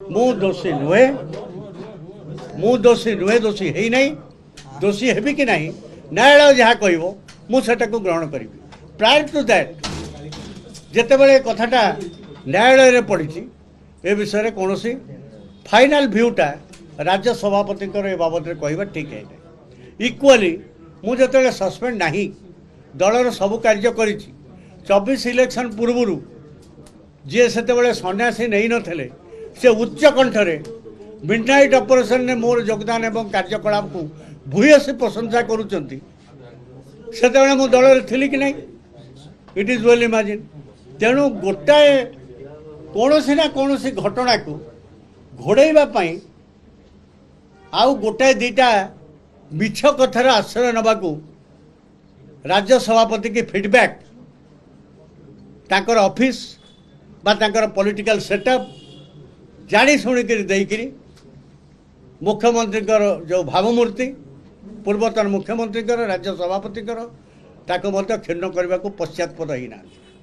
मु दोषी नुहे दोषी है नहीं दोषी हेबी कि नहीं न्यायालय जहाँ कह मुझे ग्रहण करी प्रायर टू दैट जिते कथाटा न्यायालय पड़ी ए विषय कौन फाइनाल भ्यूटा राज्य सभापति ए बाबद कह ठीक है इक्वाली मुझे सस्पेंड नहीं दलर सबू कार्य कर 24 इलेक्शन पूर्व जी से सन्यासी नहीं नथिले से उच्च कंठरे मिडनाइट ऑपरेशन ने मोर योगदान एवं कार्यकलाप को भूयसी प्रशंसा करुँच से मु दल थी कि नहीं इट इज वेल इमेजिन तेणु गोटाए कौन ना कौन घटना को घोड़ाई आउ गोटाए दीटा मिछ कथार आश्रय नवाकू राज्य सभापति की फीडबैक तांकर ऑफिस बा तांकर पॉलिटिकल सेटअप जानी शुणिक मुख्यमंत्री जो भावमूर्ति पूर्वतन मुख्यमंत्री राज्य सभापति ताको क्षीण करने को पश्चातपद ही ना।